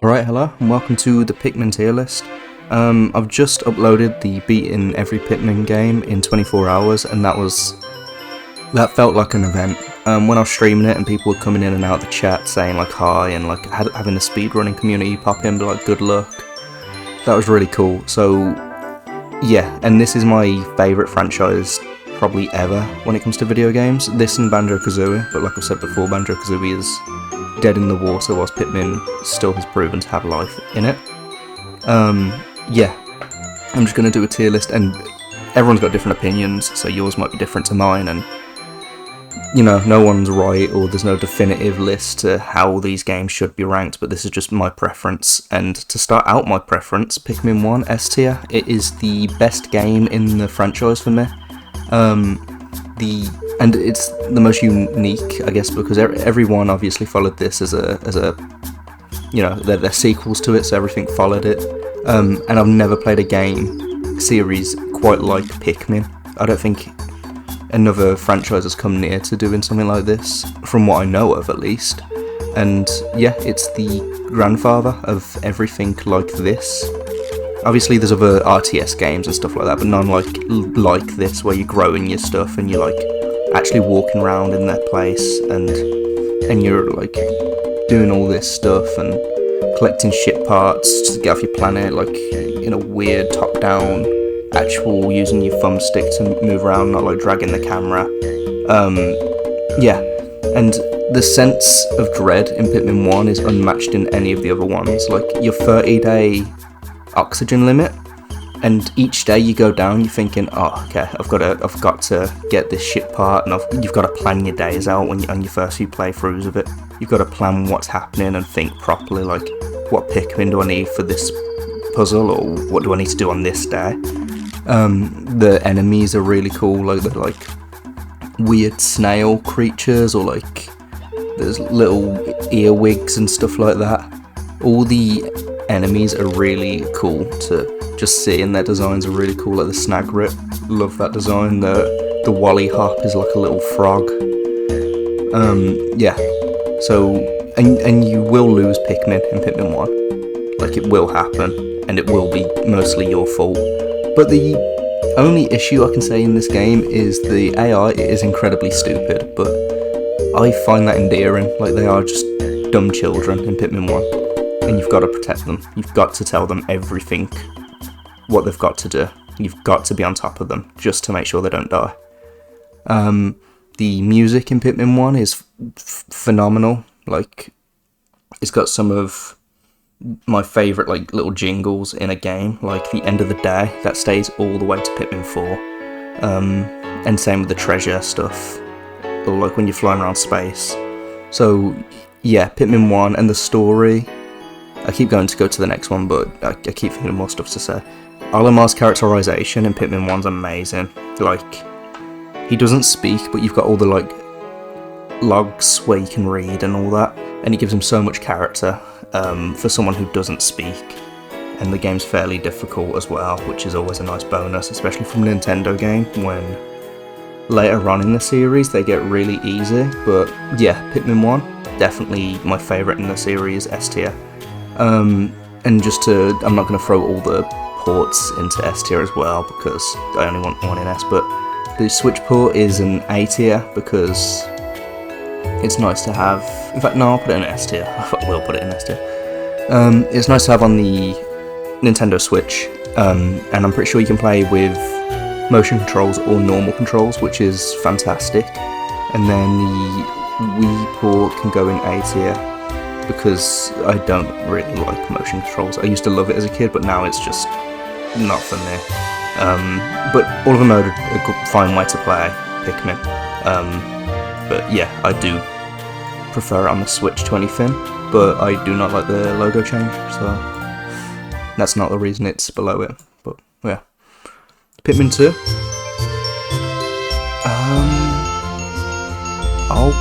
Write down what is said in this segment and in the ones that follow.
Alright, hello, and welcome to the Pikmin tier list. I've just uploaded the beating every Pikmin game in 24 hours, and that felt like an event. When I was streaming it and people were coming in and out of the chat saying like hi, and like having the speedrunning community pop in, be like good luck, that was really cool. So yeah, and this is my favourite franchise probably ever when it comes to video games. This and Banjo-Kazooie, but like I said before, Banjo-Kazooie is dead in the water whilst Pikmin still has proven to have life in it. Yeah, I'm just going to do a tier list, and everyone's got different opinions, so yours might be different to mine, and you know, no one's right, or there's no definitive list to how these games should be ranked, but this is just my preference. And to start out my preference, Pikmin 1 S tier. It is the best game in the franchise for me. And it's the most unique, I guess, because everyone obviously followed this as a you know, they're sequels to it, so everything followed it. And I've never played a game series quite like Pikmin. I don't think another franchise has come near to doing something like this, from what I know of at least. And yeah, it's the grandfather of everything like this. Obviously there's other RTS games and stuff like that, but none like this, where you're growing your stuff and you're like actually walking around in that place, and you're like doing all this stuff and collecting ship parts to get off your planet, like in a weird top-down, actual using your thumbstick to move around, not like dragging the camera. Yeah, and the sense of dread in Pikmin 1 is unmatched in any of the other ones. Like your 30-day oxygen limit, and each day you go down, you're thinking, oh, okay, I've got to get this ship part, and you've got to plan your days out on your first few playthroughs of it. You've got to plan what's happening and think properly, like, what Pikmin do I need for this puzzle, or what do I need to do on this day? The enemies are really cool, like they're like weird snail creatures, or like there's little earwigs and stuff like that. All the enemies are really cool to just see, and their designs are really cool, like the Snagrit, love that design. The Wally Hop is like a little frog. Yeah, so, and you will lose Pikmin in Pikmin 1, like it will happen, and it will be mostly your fault. But the only issue I can say in this game is the AI. It is incredibly stupid, but I find that endearing. Like, they are just dumb children in Pikmin 1, and you've got to protect them. You've got to tell them everything, what they've got to do. You've got to be on top of them, just to make sure they don't die. The music in Pikmin 1 is phenomenal. Like, it's got some of my favourite like little jingles in a game, like the end of the day, that stays all the way to Pikmin 4. And same with the treasure stuff, or like when you're flying around space. So yeah, Pikmin 1 and the story. I keep going to go to the next one, but I keep thinking of more stuff to say. Olimar's characterization in Pikmin 1's amazing. Like, he doesn't speak, but you've got all the like logs where you can read and all that, and it gives him so much character for someone who doesn't speak. And the game's fairly difficult as well, which is always a nice bonus, especially from a Nintendo game, when later on in the series they get really easy. But yeah, Pikmin 1, definitely my favourite in the series, S tier. And I'm not going to throw all the ports into S tier as well, because I only want one in S, but the Switch port is an A tier, because it's nice to have. In fact, no, I'll put it in S tier. I will put it in S tier. It's nice to have on the Nintendo Switch, and I'm pretty sure you can play with motion controls or normal controls, which is fantastic. And then the Wii port can go in A tier, because I don't really like motion controls. I used to love it as a kid, but now it's just not for me. But all of them are a fine way to play Pikmin. But yeah, I do prefer it on the Switch to anything, but I do not like the logo change, so that's not the reason it's below it. But yeah, Pikmin 2. I'll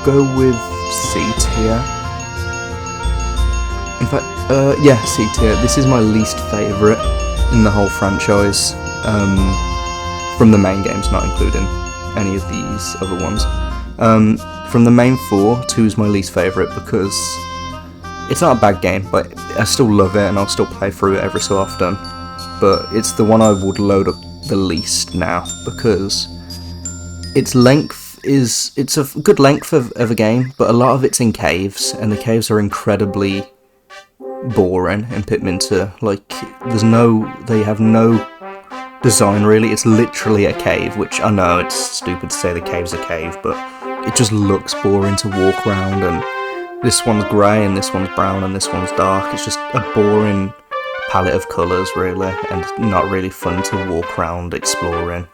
go with C tier. In fact, yeah, C tier. This is my least favourite in the whole franchise, from the main games, not including any of these other ones. From the main 4, 2 is my least favourite, because it's not a bad game, but I still love it and I'll still play through it every so often. But it's the one I would load up the least now, because its length it's a good length of a game, but a lot of it's in caves, and the caves are incredibly boring in Pikmin 2. Like, they have no design really. It's literally a cave, which I know it's stupid to say the cave's a cave, but it just looks boring to walk around, and this one's grey and this one's brown and this one's dark. It's just a boring palette of colours really, and not really fun to walk around exploring.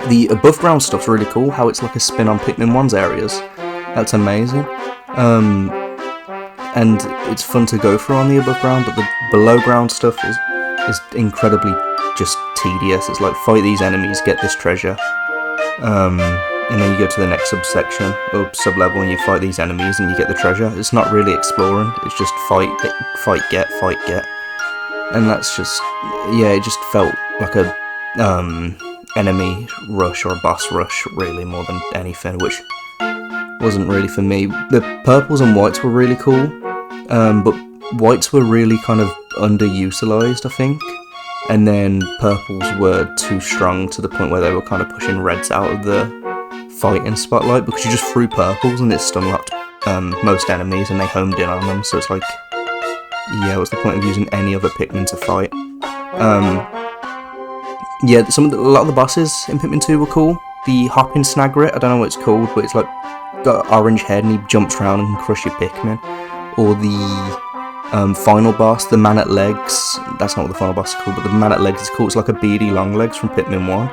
The above ground stuff's really cool, how it's like a spin on Pikmin 1's areas. That's amazing. And it's fun to go through on the above ground, but the below ground stuff is incredibly just tedious. It's like, fight these enemies, get this treasure, and then you go to the next subsection or sub-level and you fight these enemies and you get the treasure. It's not really exploring, it's just fight, get, and that's just, yeah, it just felt like a enemy rush or a boss rush really, more than anything, which wasn't really for me. The purples and whites were really cool, but whites were really kind of underutilized, I think, and then purples were too strong to the point where they were kind of pushing reds out of the fighting spotlight, because you just threw purples and it stun-locked most enemies and they homed in on them, so it's like, yeah, what's the point of using any other Pikmin to fight? Yeah, a lot of the bosses in Pikmin 2 were cool. The hopping Snagrit, I don't know what it's called, but it's like got an orange head and he jumps around and can crush your Pikmin. Or the final boss, the man at legs, that's not what the final boss is called, but the man at legs is cool. It's like a beady long legs from Pikmin 1,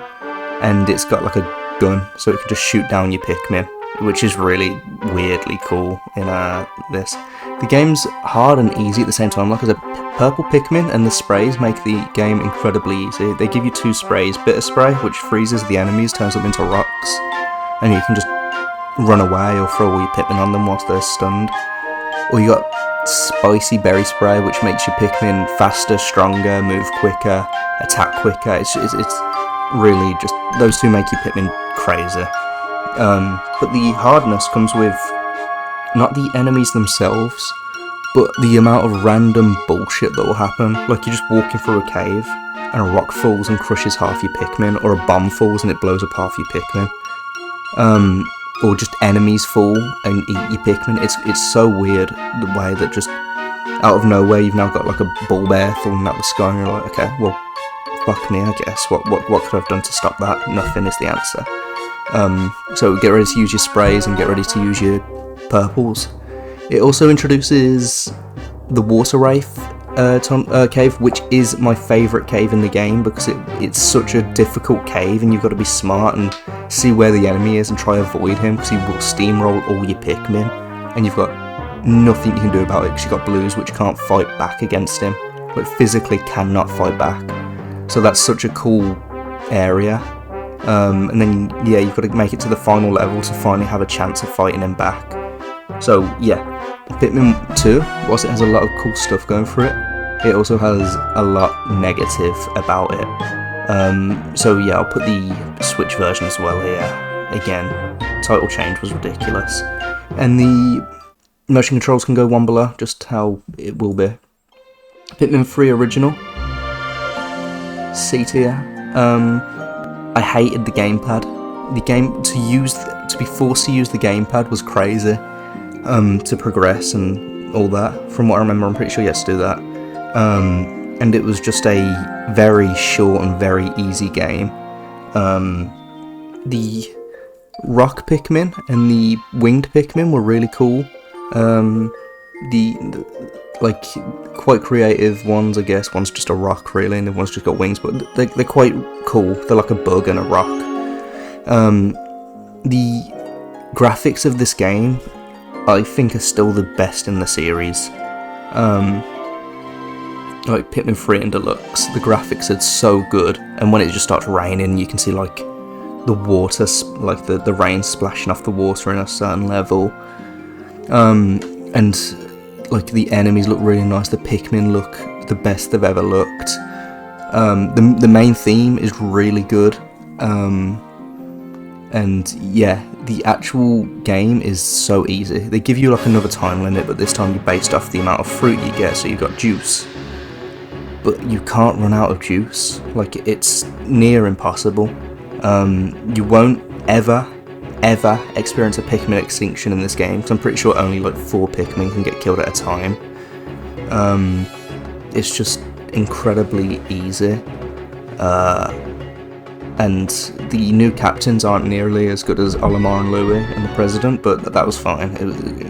and it's got like a gun, so it can just shoot down your Pikmin, which is really weirdly cool in this. The game's hard and easy at the same time. Like, as a purple Pikmin and the sprays make the game incredibly easy. They give you 2 sprays, bitter spray, which freezes the enemies, turns them into rocks, and you can just run away or throw all your Pikmin on them whilst they're stunned. Or you got spicy berry spray, which makes your Pikmin faster, stronger, move quicker, attack quicker. It's really just, those 2 make your Pikmin crazy. But the hardness comes with not the enemies themselves, but the amount of random bullshit that will happen. Like, you're just walking through a cave and a rock falls and crushes half your Pikmin, or a bomb falls and it blows up half your Pikmin. Or just enemies fall and eat your Pikmin. It's so weird, the way that just out of nowhere you've now got like a bull bear falling out the sky and you're like, okay, well, fuck me, I guess. What could I have done to stop that? Nothing is the answer. So get ready to use your sprays and get ready to use your purples. It also introduces the Water Wraith cave, which is my favourite cave in the game, because it's such a difficult cave and you've got to be smart and see where the enemy is and try to avoid him, because he will steamroll all your Pikmin and you've got nothing you can do about it, because you've got blues which can't fight back against him, like physically cannot fight back. So that's such a cool area. And then, yeah, you've got to make it to the final level to finally have a chance of fighting him back. So, yeah, Pikmin 2, whilst it has a lot of cool stuff going for it, it also has a lot negative about it. So, yeah, I'll put the Switch version as well here. Again, title change was ridiculous. And the motion controls can go one below, just how it will be. Pikmin 3 original, C tier. I hated the gamepad. To be forced to use the gamepad was crazy. To progress and all that. From what I remember, I'm pretty sure you had to do that. And it was just a very short and very easy game. The rock Pikmin and the winged Pikmin were really cool. The like quite creative ones, I guess. One's just a rock really, and the one's just got wings, but they're quite cool. They're like a bug and a rock. The graphics of this game, I think, are still the best in the series. Like Pikmin 3 and Deluxe, the graphics are so good, and when it just starts raining, you can see like the water, like the rain splashing off the water in a certain level. And like the enemies look really nice, the Pikmin look the best they've ever looked. The main theme is really good. And yeah, the actual game is so easy. They give you like another time limit, but this time you're based off the amount of fruit you get, so you've got juice. But you can't run out of juice. Like, it's near impossible. You won't ever experience a Pikmin extinction in this game, because I'm pretty sure only like 4 Pikmin can get killed at a time. It's just incredibly easy. And the new captains aren't nearly as good as Olimar and Louie and the President, but that was fine.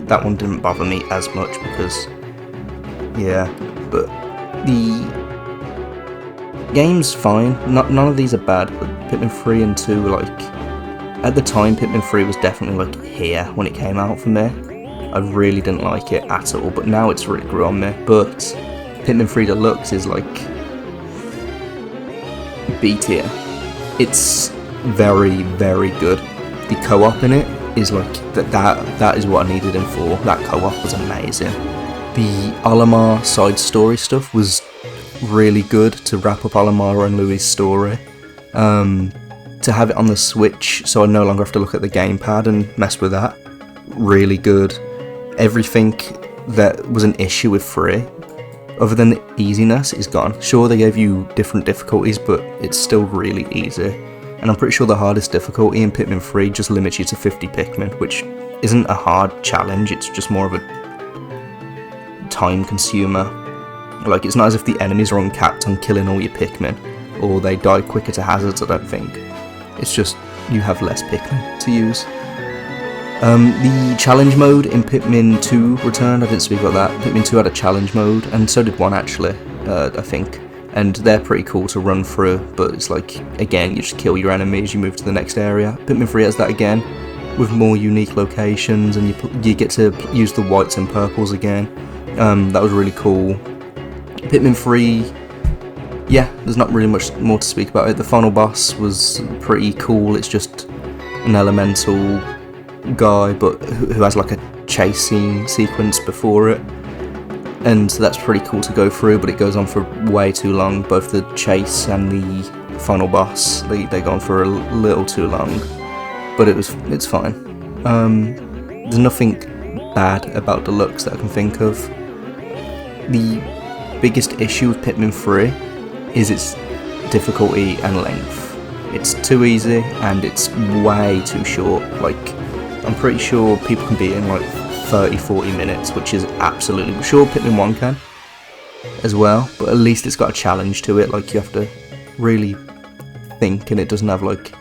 That one didn't bother me as much because, yeah, but the game's fine. None of these are bad, but Pikmin 3 and 2 were like, at the time Pikmin 3 was definitely like here when it came out for me. I really didn't like it at all, but now it's really grew on me. But Pikmin 3 Deluxe is like B tier. It's very, very good. The co-op in it is like, that is what I needed him for. That co-op was amazing. The Olimar side story stuff was really good to wrap up Olimar and Louie's story. To have it on the Switch, so I no longer have to look at the gamepad and mess with that. Really good. Everything that was an issue with 3, other than the easiness, is gone. Sure, they gave you different difficulties, but it's still really easy. And I'm pretty sure the hardest difficulty in Pikmin 3 just limits you to 50 Pikmin, which isn't a hard challenge, it's just more of a time consumer. Like, it's not as if the enemies are uncapped on killing all your Pikmin, or they die quicker to hazards, I don't think. It's just, you have less Pikmin to use. The challenge mode in Pikmin 2 returned. I didn't speak about that. Pikmin 2 had a challenge mode, and so did 1 actually, I think. And they're pretty cool to run through, but it's like, again, you just kill your enemies, you move to the next area. Pikmin 3 has that again, with more unique locations, and you get to use the whites and purples again. That was really cool. Pikmin 3, yeah, there's not really much more to speak about it. The final boss was pretty cool. It's just an elemental guy, but who has like a chase scene sequence before it, and that's pretty cool to go through, but it goes on for way too long. Both the chase and the final boss, they go on for a little too long, but it's fine. There's nothing bad about Deluxe that I can think of. The biggest issue with Pikmin 3 is its difficulty and length. It's too easy and it's way too short. Like, I'm pretty sure people can beat it in like 30-40 minutes, which is absolutely sure. Pikmin 1 can as well, but at least it's got a challenge to it. Like, you have to really think, and it doesn't have like,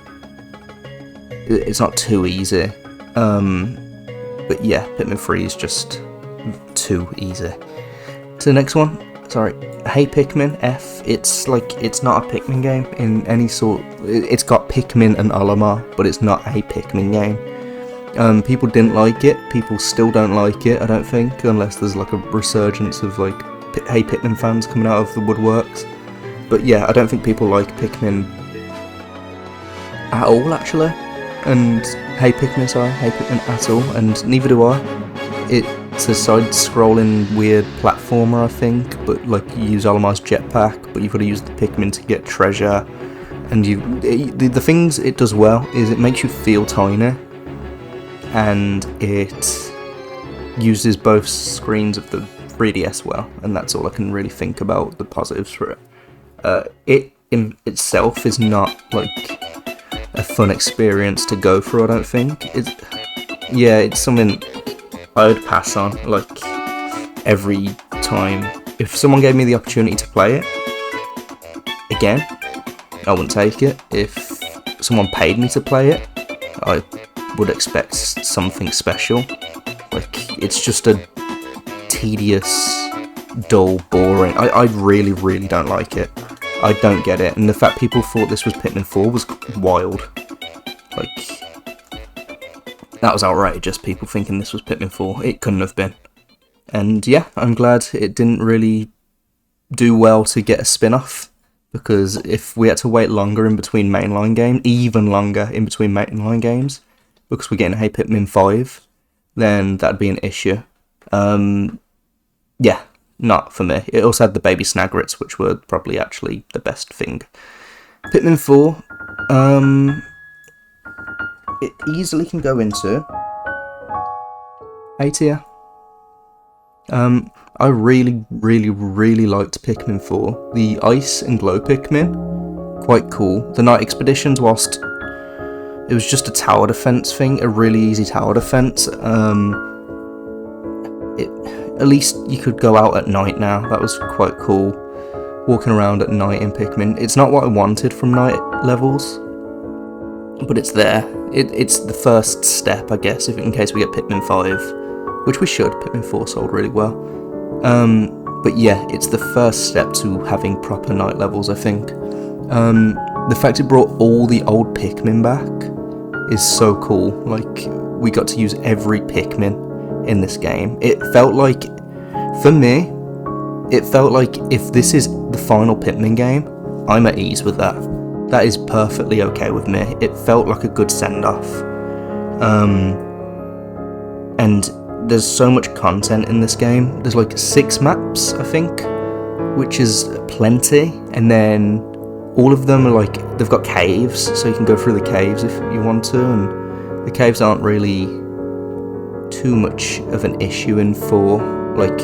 it's not too easy. But yeah, Pikmin 3 is just too easy. To the next one. Sorry, Hey Pikmin F. It's like, it's not a Pikmin game in any sort. It's got Pikmin and Olimar, but it's not a Pikmin game. People didn't like it. People still don't like it, I don't think, unless there's like a resurgence of like Hey Pikmin fans coming out of the woodworks. But yeah, I don't think people like Pikmin at all, actually. And Hey Pikmin at all, and neither do I. It's a side-scrolling weird platformer, I think, but like, you use Olimar's jetpack, but you've got to use the Pikmin to get treasure. And the things it does well is it makes you feel tiny, and it uses both screens of the 3DS well, and that's all I can really think about the positives for it. It in itself is not like a fun experience to go through, I don't think. It's something I would pass on, like, every time. If someone gave me the opportunity to play it again, I wouldn't take it. If someone paid me to play it, I would expect something special. Like, it's just a tedious, dull, boring. I really, really don't like it. I don't get it, and the fact people thought this was Pikmin 4 was wild. Like, that was outrageous, people thinking this was Pikmin 4. It couldn't have been. And yeah, I'm glad it didn't really do well to get a spin-off, because if we had to wait longer in between mainline games, even longer in between mainline games, because we're getting Hey Pikmin 5, then that'd be an issue. Yeah, not for me. It also had the baby Snagrets, which were probably actually the best thing. Pikmin 4, it easily can go into A tier. I really liked Pikmin 4. The Ice and Glow Pikmin, quite cool. The Night Expeditions, whilst it was just a tower defense thing, a really easy tower defense, at least you could go out at night now. That was quite cool, walking around at night in Pikmin. It's not what I wanted from night levels, but it's there. It's the first step, I guess, in case we get Pikmin 5, which we should. Pikmin 4 sold really well. But yeah, it's the first step to having proper night levels, I think. The fact it brought all the old Pikmin back is so cool. Like, we got to use every Pikmin in this game. It felt like, for me, it felt like if this is the final Pikmin game, I'm at ease with that. That is perfectly okay with me. It felt like a good send-off. And there's so much content in this game. There's like 6 maps, I think, which is plenty. And then all of them are like, they've got caves, so you can go through the caves if you want to. And the caves aren't really too much of an issue in 4. Like,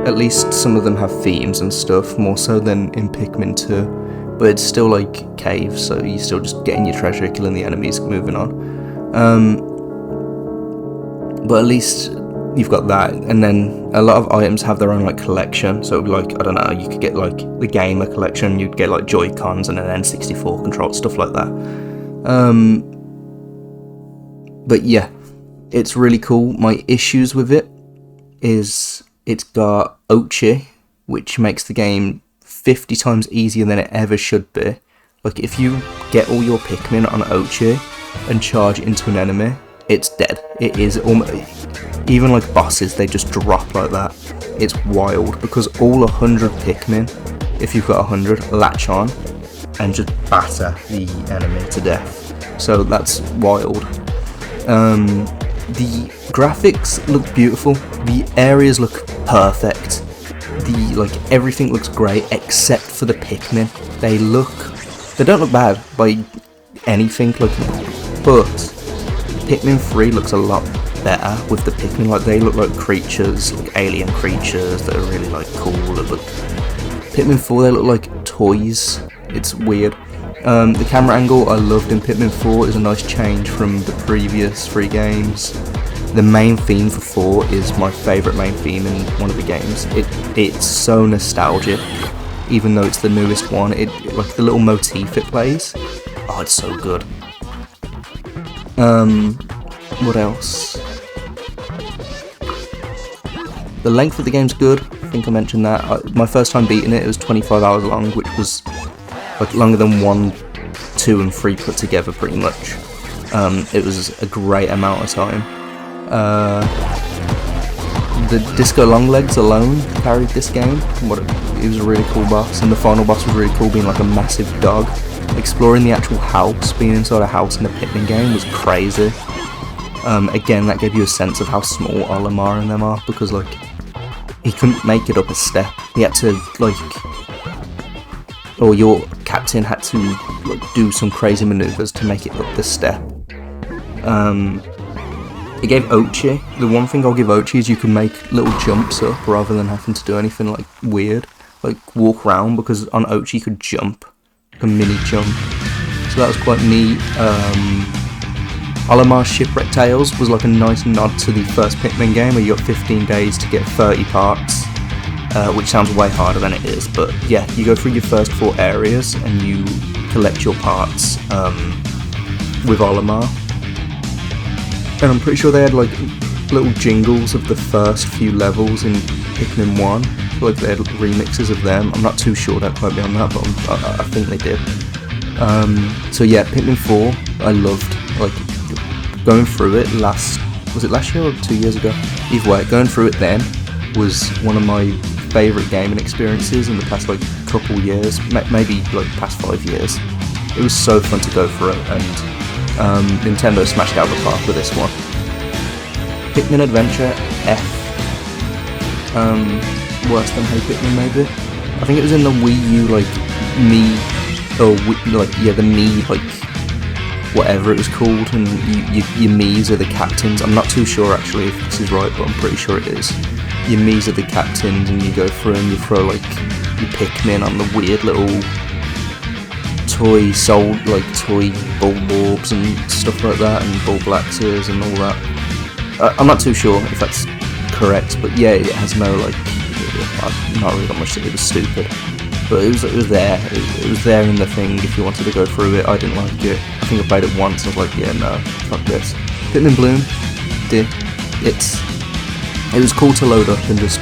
at least some of them have themes and stuff, more so than in Pikmin 2. But it's still like caves, so you're still just getting your treasure, killing the enemies, moving on. But at least you've got that, and then a lot of items have their own like collection. So it'd be like, I don't know, you could get like the gamer collection, you'd get like Joy-Cons and an N64 control, stuff like that. But yeah, it's really cool. My issues with it is it's got Ochi, which makes the game 50 times easier than it ever should be. Like, if you get all your Pikmin on Ochi and charge into an enemy, it's dead. It is almost, even like bosses, they just drop like that. It's wild, because all 100 Pikmin, if you've got 100, latch on and just batter the enemy to death. So that's wild. The graphics look beautiful. The areas look perfect. Everything looks great except for the Pikmin. They don't look bad by anything, but Pikmin 3 looks a lot better with the Pikmin. Like, they look like creatures, like alien creatures that are really like cool. But Pikmin 4, they look like toys. It's weird. The camera angle I loved in Pikmin 4 is a nice change from the previous 3 games. The main theme for 4 is my favourite main theme in one of the games. It's so nostalgic, even though it's the newest one. Like the little motif it plays. Oh, it's so good. What else? The length of the game's good. I think I mentioned that. My first time beating it was 25 hours long, which was like longer than 1, 2, and 3 put together, pretty much. It was a great amount of time. The Disco Longlegs alone carried this game. It was a really cool boss, and the final boss was really cool, being like a massive dog. Exploring the actual house, being inside a house in a Pikmin game was crazy. Again, that gave you a sense of how small Olimar and them are, because like he couldn't make it up a step. He had to or your captain had to like do some crazy maneuvers to make it up the step. It gave Ochi. The one thing I'll give Ochi is you can make little jumps up rather than having to do anything like weird, like walk around, because on Ochi you could jump, like a mini jump. So that was quite neat. Olimar's Shipwreck Tales was like a nice nod to the first Pikmin game, where you got 15 days to get 30 parts, which sounds way harder than it is, but yeah, you go through your first 4 areas and you collect your parts with Olimar. And I'm pretty sure they had like little jingles of the first few levels in Pikmin 1, like they had remixes of them. I'm not too sure, don't quote me on that, but I think they did. So yeah, Pikmin 4 I loved. Like, going through it was it last year or 2 years ago? Either way, going through it then was one of my favourite gaming experiences in the past like couple years, maybe like past 5 years. It was so fun to go through it, and Nintendo smashed out the park with this one. Pikmin Adventure F. Worse than Hey Pikmin, maybe. I think it was in the Wii U, like, the Mii, like, whatever it was called, and your Miis are the captains. I'm not too sure actually if this is right, but I'm pretty sure it is. Your Miis are the captains, and you go through and you throw like your Pikmin on the weird little toy bulb orbs and stuff like that, and bulb axes and all that. I'm not too sure if that's correct, but yeah, it has no like. I've not really got much to do. It was stupid, but it was there. It was there in the thing. If you wanted to go through it, I didn't like it. I think I played it once and I was like, yeah, no, fuck this. Pikmin Bloom, it was cool to load up and just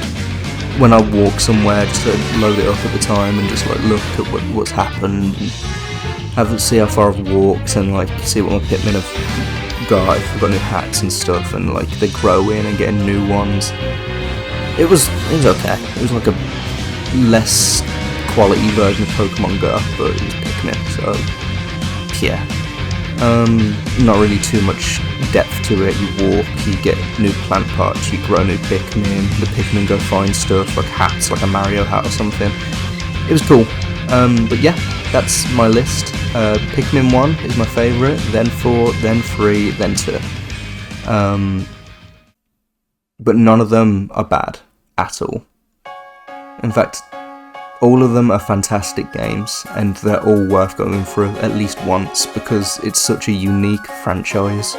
when I walk somewhere, just to load it up at the time and just like look at what's happened, and see how far I've walked and like see what my Pikmin have got. If I've got new hats and stuff, and like they're growing and getting new ones. It was okay. It was like a less quality version of Pokemon Go, but it was Pikmin, so yeah. Not really too much depth to it. You walk, you get new plant parts, you grow new Pikmin, the Pikmin go find stuff like hats, like a Mario hat or something. It was cool. But yeah, that's my list. Pikmin 1 is my favourite, then 4, then 3, then 2. But none of them are bad at all. In fact, all of them are fantastic games, and they're all worth going through at least once because it's such a unique franchise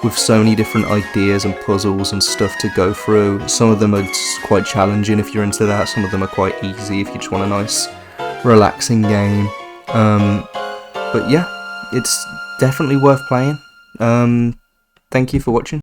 with so many different ideas and puzzles and stuff to go through. Some of them are quite challenging if you're into that, some of them are quite easy if you just want a nice, relaxing game. But yeah, it's definitely worth playing. Thank you for watching.